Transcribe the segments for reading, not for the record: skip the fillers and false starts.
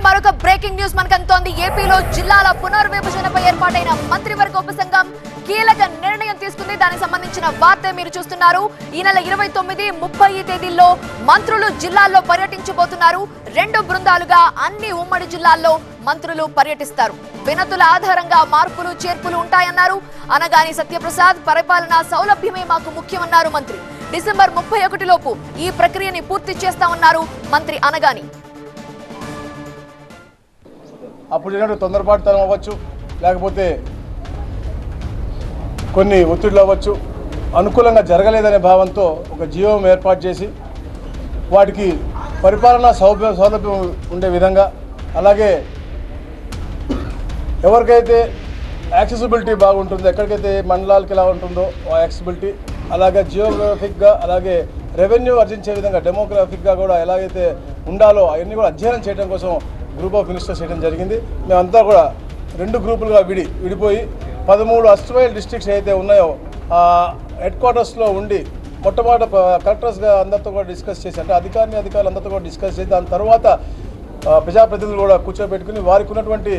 మరొక breaking news మనకు అందుతోంది. ఏపీలో జిల్లాల పునర్విభజనపై ఏర్పాటైన మంత్రివర్గ ఉపసంఘం కీలక నిర్ణయం తీసుకుంది. దానికి సంబంధించిన వార్త మీరు చూస్తున్నారు. ఈ నెల 29, 30 తేదీల్లో మంత్రులు జిల్లాల్లో పర్యటించబోతున్నారు. 2 బృందాలుగా అన్ని ఉమ్మడి జిల్లాల్లో మంత్రులు పర్యటిస్తారు. వినతుల ఆధారంగా మార్పులు చేర్పులు ఉంటాయన్నారు. అనగాని సత్యప్రసాద్. పరిపాలనా సౌలభ్యమే మాకు ముఖ్యమన్నారు మంత్రి. డిసెంబర్ 31 లోపు ఈ ప్రక్రియని పూర్తి చేస్తామన్నారు మంత్రి అనగాని. అప్పుడు తొందరపాటుతనం అవ్వచ్చు, లేకపోతే కొన్ని ఒత్తిడులు అవ్వచ్చు, అనుకూలంగా జరగలేదనే భావంతో ఒక జీవోం ఏర్పాటు చేసి వాటికి పరిపాలనా సౌలభ్యం ఉండే విధంగా, అలాగే ఎవరికైతే యాక్సెసిబిలిటీ బాగుంటుందో, ఎక్కడికైతే మండలాలకి ఎలా ఉంటుందో ఆ యాక్సెసిబిలిటీ, అలాగే జియోగ్రఫిక్గా, అలాగే రెవెన్యూ ఆర్జించే విధంగా డెమోగ్రఫిక్గా కూడా ఎలాగైతే ఉండాలో అవన్నీ కూడా అధ్యయనం చేయడం కోసం గ్రూప్ ఆఫ్ మినిస్టర్స్ చేయడం జరిగింది. మేమంతా కూడా 2 గ్రూపులుగా విడిపోయి 13 అస్టమైల్ డిస్ట్రిక్ట్స్ అయితే ఉన్నాయో ఆ హెడ్ క్వార్టర్స్లో ఉండి మొట్టమొదట కలెక్టర్స్గా అందరితో కూడా డిస్కస్ చేసి, అంటే అధికారులు అందరితో కూడా డిస్కస్ చేసి, దాని తర్వాత ప్రజాప్రతినిధులు కూడా కూర్చోబెట్టుకుని వారికి ఉన్నటువంటి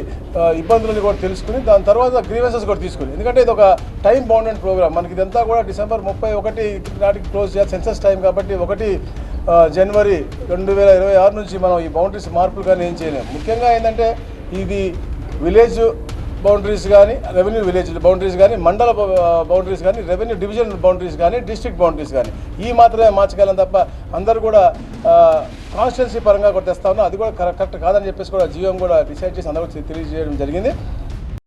ఇబ్బందులను కూడా తెలుసుకుని, దాని తర్వాత గ్రీవెన్సెస్ కూడా తీసుకుని, ఎందుకంటే ఇది ఒక టైం బౌండెడ్ ప్రోగ్రామ్. మనకి ఇదంతా కూడా డిసెంబర్ 31 నాటికి క్లోజ్ చేయాలి, సెన్సస్ టైం కాబట్టి 1 జనవరి 2026 నుంచి మనం ఈ బౌండరీస్ మార్పులు కానీ ఏం చేయలేము. ముఖ్యంగా ఏంటంటే ఇది విలేజ్ బౌండరీస్ కానీ, రెవెన్యూ విలేజ్ బౌండరీస్ కానీ, మండల బౌండరీస్ కానీ, రెవెన్యూ డివిజన్ బౌండరీస్ కానీ, డిస్ట్రిక్ట్ బౌండరీస్ కానీ ఈ మాత్రమే మార్చగలం తప్ప అందరూ కూడా కాన్స్టిట్యున్సీ పరంగా కూడా తెస్తా ఉన్నా అది కూడా కరెక్ట్ కాదని చెప్పేసి కూడా జీవోం కూడా డిసైడ్ చేసి అందరూ తెలియజేయడం జరిగింది.